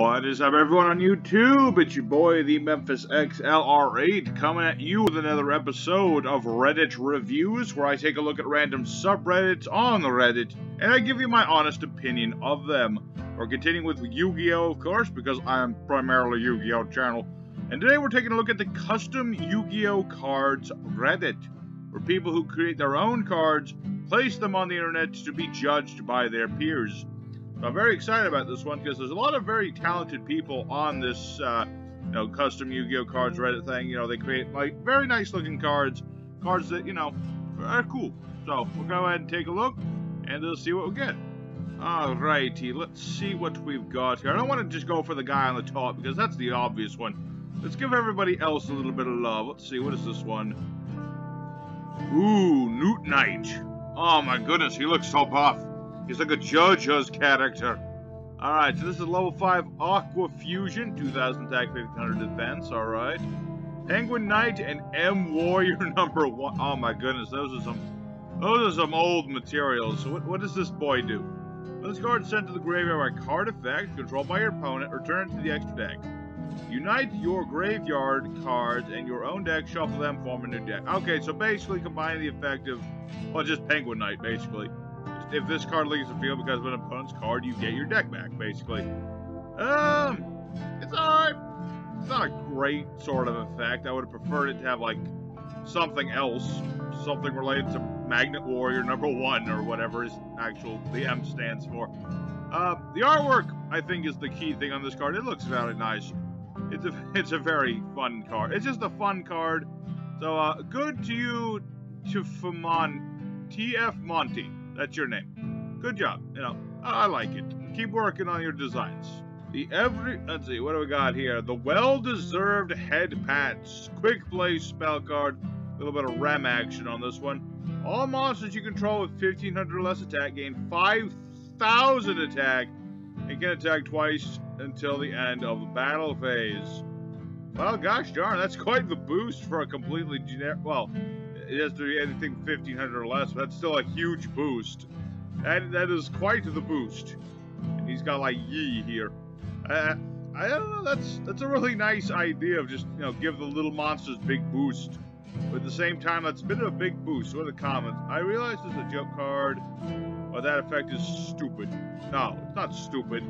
What is up, everyone on YouTube? It's your boy, the Memphis XLR8, coming at you with another episode of Reddit Reviews, where I take a look at random subreddits on the Reddit, and I give you my honest opinion of them. We're continuing with Yu-Gi-Oh, of course, because I am primarily a Yu-Gi-Oh channel. And today we're taking a look at the custom Yu-Gi-Oh cards Reddit, where people who create their own cards place them on the internet to be judged by their peers. So I'm very excited about this one because there's a lot of very talented people on this, custom Yu-Gi-Oh cards Reddit thing. You know, they create like very nice looking cards that are cool. So we'll go ahead and take a look, and we'll see what we get. Alrighty, let's see what we've got here. I don't want to just go for the guy on the top because that's the obvious one. Let's give everybody else a little bit of love. Let's see, what is this one? Ooh, Newt Knight. Oh my goodness, he looks so buff. He's like a JoJo's character. Alright, so this is level 5 Aqua Fusion, 2000 attack, 1500 defense, alright. Penguin Knight and M Warrior number 1. Oh my goodness, those are some old materials. So what does this boy do? When this card is sent to the graveyard by card effect, controlled by your opponent, return it to the extra deck. Unite your graveyard cards and your own deck, shuffle them, form a new deck. Okay, so basically combining the effect of, well, just Penguin Knight, basically. If this card leaves the field because of an opponent's card, you get your deck back, basically. It's alright. It's not a great sort of effect. I would have preferred it to have, like, something else. Something related to Magnet Warrior number 1, or whatever the M stands for. The artwork, I think, is the key thing on this card. It looks very nice. It's a very fun card. It's just a fun card. So, good to you, to TF Monty. That's your name. Good job. You know, I like it. Keep working on your designs. Let's see, what do we got here? The well-deserved head pats. Quick play spell card. A little bit of rem action on this one. All monsters you control with 1500 or less attack gain 5000 attack and can attack twice until the end of the battle phase. Well, gosh darn, that's quite the boost for a completely generic. Well, it has to be anything 1500 or less, but that's still a huge boost. That is quite the boost. And he's got like Yi here. I don't know, that's a really nice idea of just, give the little monsters big boost. But at the same time, that's a bit of a big boost. What are the comments? I realize this is a joke card, but that effect is stupid. No, it's not stupid.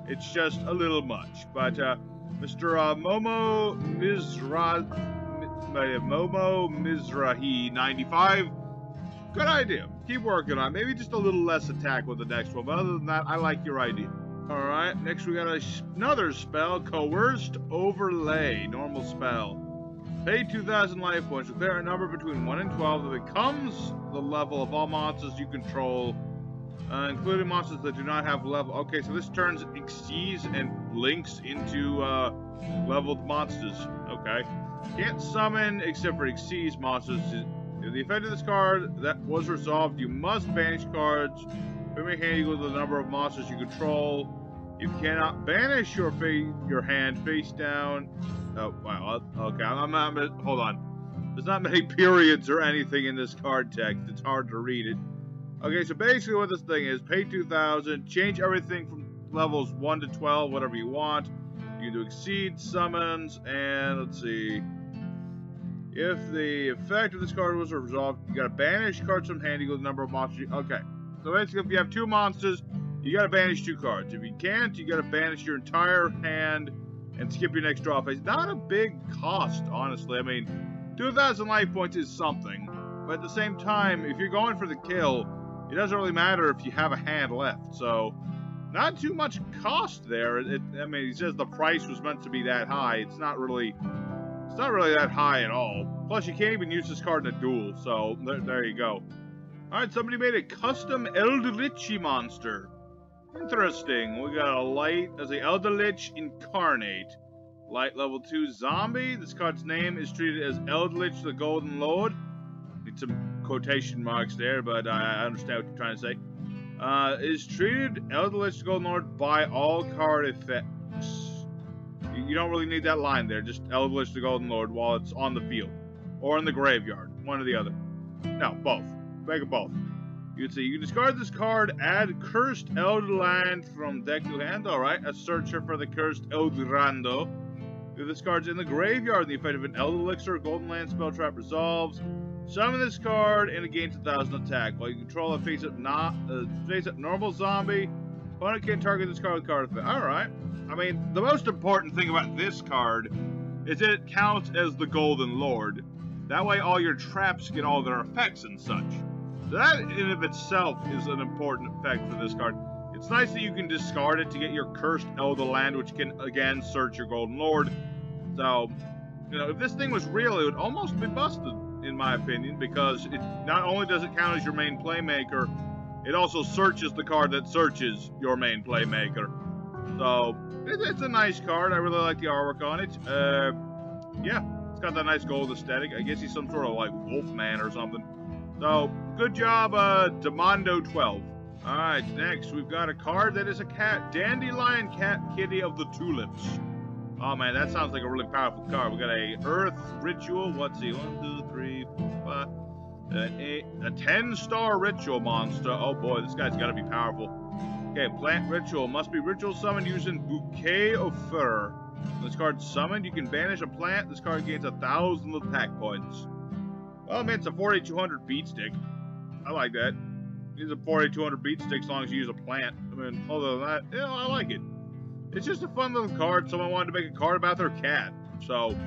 It's just a little much. But Mr. MoMo Mizrahi 95. Good idea. Keep working on it. Maybe just a little less attack with the next one. But other than that, I like your idea. Alright, next we got another spell. Coercive Overlay. Normal spell. Pay 2,000 life points. Declare a number between 1 and 12 that becomes the level of all monsters you control, including monsters that do not have level. Okay, so this turns exceeds and links into leveled monsters. Okay. Can't summon except for exceeds monsters. If the effect of this card that was resolved, you must banish cards from your hand equal to the number of monsters you control. You cannot banish your hand face down. Oh, wow. Okay, hold on. There's not many periods or anything in this card text. It's hard to read it. Okay, so basically what this thing is, pay 2,000, change everything from levels 1 to 12, whatever you want. You can do exceed, summons, and let's see. If the effect of this card was resolved, you gotta banish cards from hand equal to the number of monsters. Okay, so basically if you have 2 monsters, you gotta banish 2 cards. If you can't, you gotta banish your entire hand and skip your next draw phase. Not a big cost, honestly. I mean, 2,000 life points is something, but at the same time, if you're going for the kill, it doesn't really matter if you have a hand left. So, not too much cost there. I mean, he says the price was meant to be that high. It's not really that high at all. Plus, you can't even use this card in a duel. So, there you go. Alright, somebody made a custom Eldritch monster. Interesting. We got a light as a Eldritch Incarnate. Light level 2 zombie. This card's name is treated as Eldritch the Golden Lord. Need some quotation marks there, but I understand what you're trying to say. Is treated Eldritch the Golden Lord by all card effects. You don't really need that line there. Just Eldritch the Golden Lord while it's on the field. Or in the graveyard. One or the other. No, both. Make it both. You can see you can discard this card, add Cursed Elderland from deck to hand. Alright, a searcher for the Cursed Eldrando. If this card's in the graveyard, the effect of an Elder Elixir or Golden Land spell trap resolves. Summon this card and it gains 1,000 attack. While you control a face-up normal zombie, opponent can't target this card with card effect. Alright. I mean, the most important thing about this card is that it counts as the Golden Lord. That way all your traps get all their effects and such. So that in and of itself is an important effect for this card. It's nice that you can discard it to get your Cursed Elderland, which can, again, search your Golden Lord. So, you know, if this thing was real, it would almost be busted, in my opinion, because it not only does it count as your main playmaker, it also searches the card that searches your main playmaker. So, it's a nice card. I really like the artwork on it. Yeah, it's got that nice gold aesthetic. I guess he's some sort of, like, Wolfman or something. So, good job, Demondo 12. Alright, next we've got a card that is a cat. Dandelion Cat Kitty of the Tulips. Oh man, that sounds like a really powerful card. We got a Earth Ritual. What's he? 1, 2, 3, 4, 5. A 10-star Ritual monster. Oh boy, this guy's gotta be powerful. Okay, Plant Ritual. Must be ritual summoned using Bouquet of Fur. When this card's summoned, you can banish a plant. This card gains 1,000 attack points. Well, I mean, it's a 4,200 beat stick. I like that. It's a 4,200 beat stick as long as you use a plant. I mean, other than that, you know, I like it. It's just a fun little card. Someone wanted to make a card about their cat. So,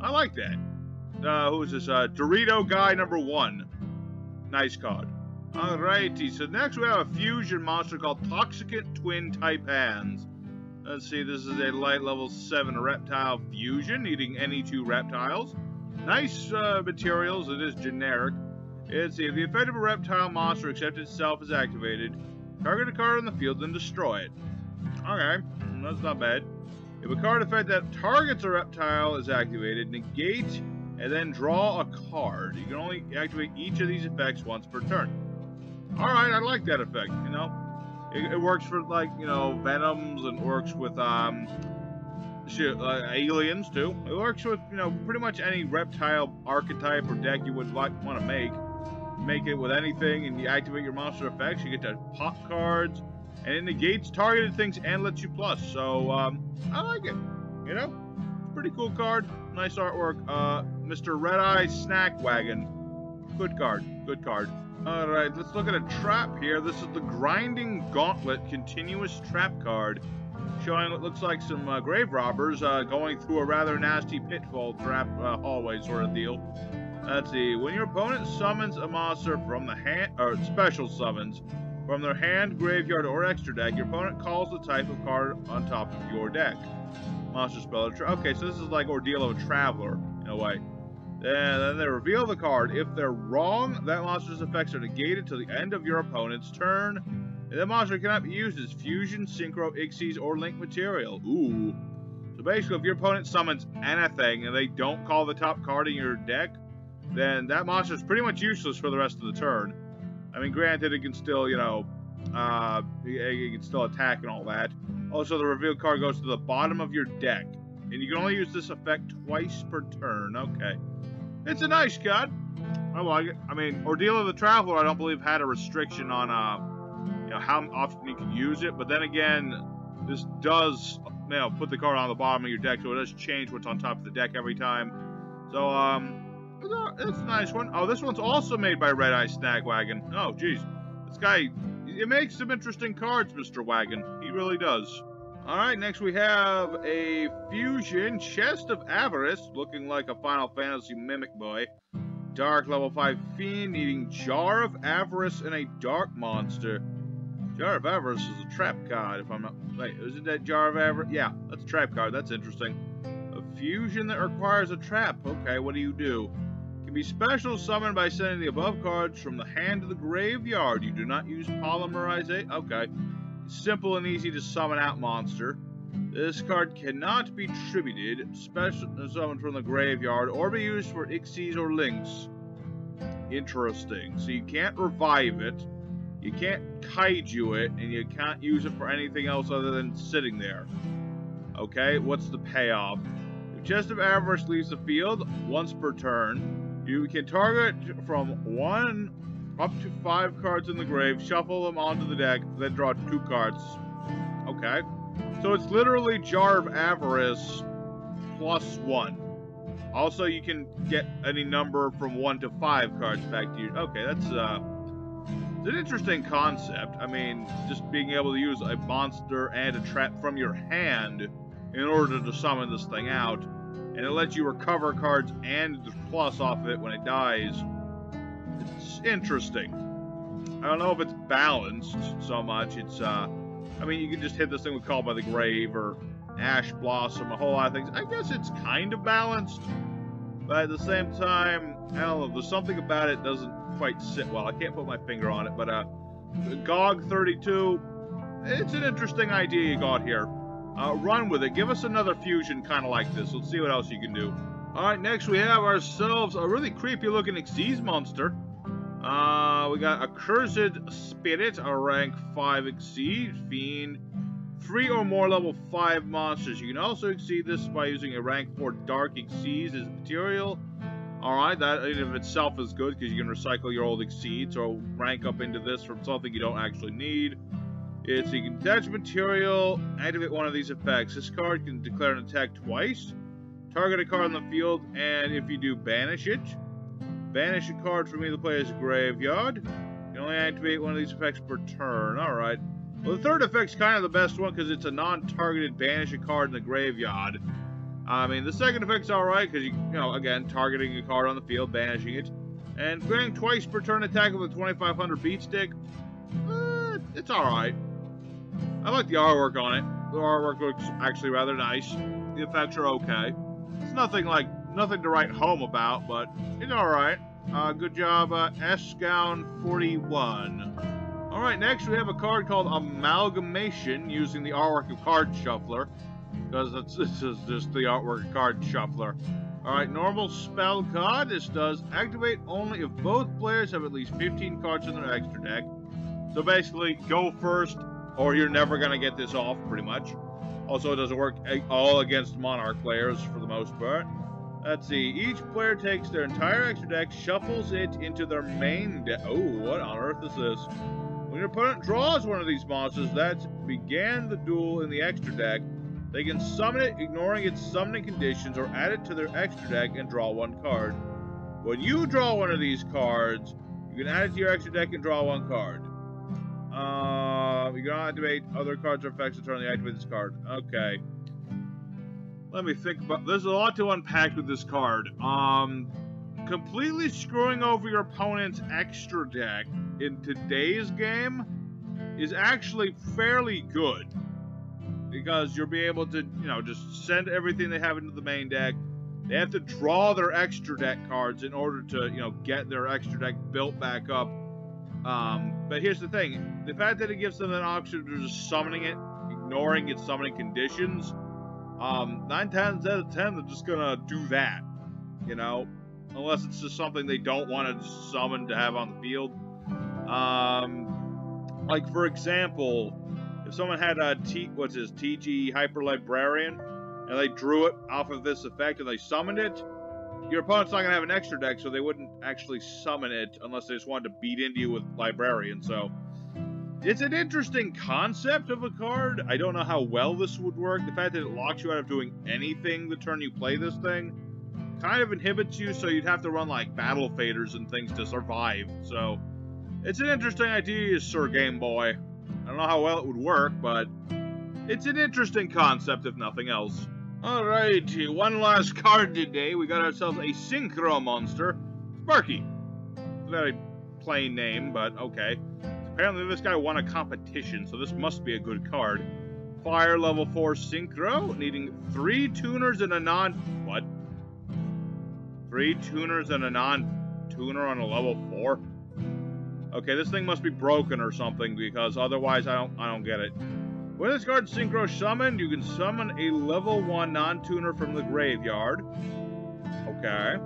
I like that. Who is this? Dorito Guy number 1. Nice card. Alrighty, so next we have a fusion monster called Toxicant Twin Taipans. Let's see, this is a light level 7 reptile fusion, needing any 2 reptiles. Nice materials, it is generic. Let's see, if the effect of a reptile monster except itself is activated, target a card in the field and destroy it. Okay, that's not bad. If a card effect that targets a reptile is activated, negate and then draw a card. You can only activate each of these effects once per turn. Alright, I like that effect, you know. It works for, like, you know, Venoms, and works with, aliens, too. It works with, you know, pretty much any reptile archetype or deck you would want to make. You make it with anything, and you activate your monster effects, you get to pop cards, and it negates targeted things and lets you plus. So, I like it, you know. Pretty cool card, nice artwork. Mr. Red Eye Snack Wagon. Good card, good card. Alright, let's look at a trap here. This is the Grinding Gauntlet Continuous Trap card, showing what looks like some grave robbers going through a rather nasty pitfall trap hallway sort of deal. Let's see. When your opponent summons a monster from the hand, or special summons, from their hand, graveyard, or extra deck, your opponent calls the type of card on top of your deck. Monster spell. Okay, so this is like Ordeal of a Traveler, in a way. And then they reveal the card. If they're wrong, that monster's effects are negated till the end of your opponent's turn. And that monster cannot be used as fusion, synchro, Ixies, or link material. Ooh. So basically, if your opponent summons anything and they don't call the top card in your deck, then that monster is pretty much useless for the rest of the turn. I mean, granted, it can still, you know, it can still attack and all that. Also, the revealed card goes to the bottom of your deck. And you can only use this effect twice per turn. Okay. It's a nice card. I like it. I mean, Ordeal of the Traveler, I don't believe had a restriction on, you know, how often you can use it. But then again, this does, you know, put the card on the bottom of your deck, so it does change what's on top of the deck every time. So, it's a nice one. Oh, this one's also made by Red Eye Snack Wagon. Oh, geez. This guy, it makes some interesting cards, Mr. Wagon. He really does. Alright, next we have a fusion Chest of Avarice, looking like a Final Fantasy Mimic Boy. Dark level 5 Fiend, needing Jar of Avarice and a Dark Monster. Jar of Avarice is a trap card, if I'm not... Wait, isn't that Jar of Avarice? Yeah, that's a trap card, that's interesting. A fusion that requires a trap. Okay, what do? Can be special summoned by sending the above cards from the hand to the graveyard. You do not use polymerization. Okay. Simple and easy to summon out monster. This card cannot be tributed, special summoned from the graveyard, or be used for Ixies or links. Interesting. So you can't revive it, you can't kaiju it, and you can't use it for anything else other than sitting there. Okay, what's the payoff? If Chest of Avarice leaves the field once per turn, you can target from one Up to 5 cards in the grave, shuffle them onto the deck, then draw 2 cards. Okay. So it's literally Jar of Avarice plus 1. Also, you can get any number from 1 to 5 cards back to you. Okay, that's it's an interesting concept. I mean, just being able to use a monster and a trap from your hand in order to summon this thing out. And it lets you recover cards and the plus off of it when it dies. It's interesting. I don't know if it's balanced so much. It's, I mean, you can just hit this thing with Call by the Grave or Ash Blossom, a whole lot of things. I guess it's kind of balanced. But at the same time, I don't know, there's something about it doesn't quite sit well. I can't put my finger on it, but GOG 32, it's an interesting idea you got here. Run with it. Give us another fusion kind of like this. Let's see what else you can do. Alright, next we have ourselves a really creepy looking Xyz monster. We got a Cursed Spirit, a rank 5 Xyz, Fiend. 3 or more level 5 monsters. You can also exceed this by using a rank 4 Dark Xyz as material. Alright, that in of itself is good because you can recycle your old Xyz, so rank up into this from something you don't actually need. You can detach material, activate one of these effects. This card can declare an attack twice, target a card on the field, and if you do, banish it. Banish a card from either player's graveyard. You can only activate one of these effects per turn. Alright. Well, the third effect's kind of the best one because it's a non-targeted banish a card in the graveyard. I mean, the second effect's alright because, you know, again, targeting a card on the field, banishing it. And granting twice per turn attack with a 2500 beat stick, it's alright. I like the artwork on it. The artwork looks actually rather nice. The effects are okay. It's nothing to write home about, but it's alright. Good job, S-Gown 41. Alright, next we have a card called Amalgamation, using the artwork of Card Shuffler. Because this is just the artwork of Card Shuffler. Alright, normal spell card. This does activate only if both players have at least 15 cards in their extra deck. So basically, go first, or you're never going to get this off, pretty much. Also, it doesn't work all against Monarch players, for the most part. Let's see, each player takes their entire extra deck, shuffles it into their main deck. Oh, what on earth is this? When your opponent draws one of these monsters that began the duel in the extra deck, they can summon it, ignoring its summoning conditions, or add it to their extra deck and draw 1 card. When you draw one of these cards, you can add it to your extra deck and draw 1 card. You can activate other cards or effects to turn the activate this card. Okay. Let me think about. There's a lot to unpack with this card. Completely screwing over your opponent's extra deck in today's game is actually fairly good. Because you'll be able to, you know, just send everything they have into the main deck. They have to draw their extra deck cards in order to, you know, get their extra deck built back up. But here's the thing. The fact that it gives them an option of just summoning it, ignoring its summoning conditions, 9 times out of 10, they're just gonna do that, you know? Unless it's just something they don't want to summon to have on the field. Like, for example, if someone had a TG Hyper Librarian, and they drew it off of this effect and they summoned it, your opponent's not going to have an extra deck, so they wouldn't actually summon it unless they just wanted to beat into you with Librarian. So, it's an interesting concept of a card. I don't know how well this would work. The fact that it locks you out of doing anything the turn you play this thing kind of inhibits you, so you'd have to run like battle faders and things to survive. So, it's an interesting idea, Sir Game Boy. I don't know how well it would work, but it's an interesting concept, if nothing else. Alright, one last card today. We got ourselves a synchro monster, Sparky. Very plain name, but okay. Apparently this guy won a competition, so this must be a good card. Fire level 4 synchro, needing 3 tuners and a non... 3 tuners and a non-tuner on a level 4? Okay, this thing must be broken or something, because otherwise I don't get it. When this card's synchro summoned, you can summon a level 1 non-tuner from the graveyard. Okay.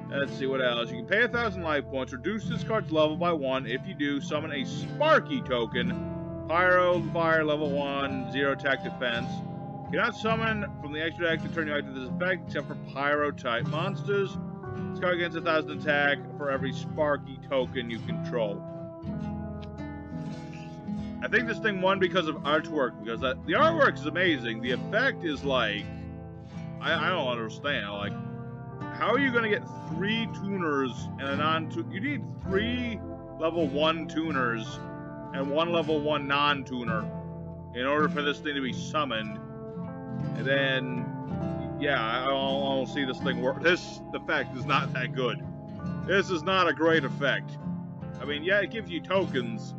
Let's see what else. You can pay 1,000 life points, reduce this card's level by 1. If you do, summon a Sparky token. Pyro, fire, level 1, 0 attack defense. You cannot summon from the extra deck to turn you active this effect, except for Pyro-type monsters. This card gains 1,000 attack for every Sparky token you control. I think this thing won because of artwork, because the artwork is amazing. The effect is like, I don't understand. Like, how are you going to get 3 tuners and a non-tuner? You need 3 level 1 tuners and 1 level 1 non-tuner in order for this thing to be summoned. And then, yeah, I don't see this thing work. This effect is not that good. This is not a great effect. I mean, yeah, it gives you tokens.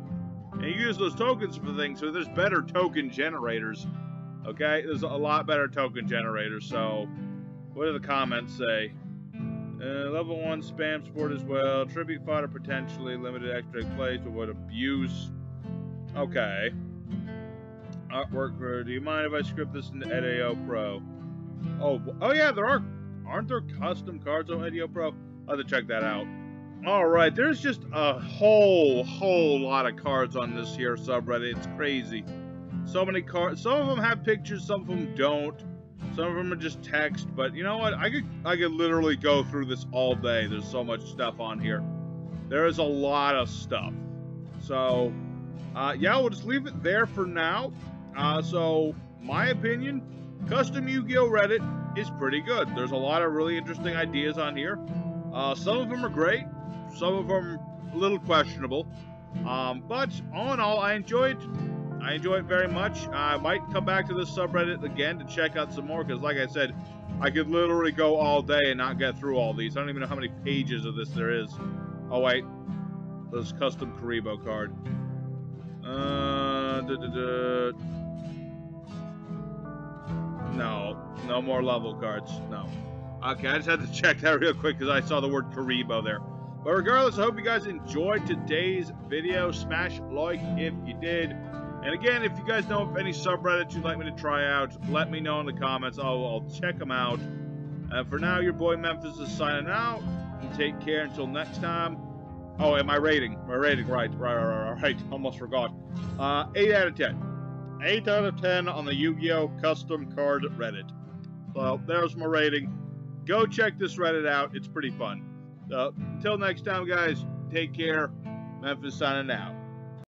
And you use those tokens for things, so there's better token generators. Okay? There's a lot better token generators, so... What do the comments say? Level 1 spam support as well. Tribute fodder potentially. Limited extra plays to avoid abuse. Okay. Artwork for... Do you mind if I script this into EDO Pro? Oh yeah, there are... Aren't there custom cards on EDO Pro? I'll have to check that out. Alright, there's just a whole lot of cards on this here subreddit. It's crazy. So many cards. Some of them have pictures, some of them don't. Some of them are just text, but you know what? I could literally go through this all day. There's so much stuff on here. There is a lot of stuff. So, yeah, we'll just leave it there for now. So, my opinion, custom Yu-Gi-Oh! Reddit is pretty good. There's a lot of really interesting ideas on here. Some of them are great. Some of them a little questionable. But all in all, I enjoy it. I enjoy it very much. I might come back to this subreddit again to check out some more, because like I said, I could literally go all day and not get through all these. I don't even know how many pages of this there is. Oh wait, this custom Karibo card. No more level cards. No. Okay, I just had to check that real quick because I saw the word Karibo there. But regardless, I hope you guys enjoyed today's video. Smash like if you did. And again, if you guys know of any subreddits you'd like me to try out, let me know in the comments. I'll check them out. For now, your boy Memphis is signing out. And take care until next time. Oh, and my rating. Right. Almost forgot. 8 out of 10. 8 out of 10 on the Yu-Gi-Oh! Custom Card Reddit. So, there's my rating. Go check this Reddit out. It's pretty fun. Until next time, guys, take care. Memphis signing out.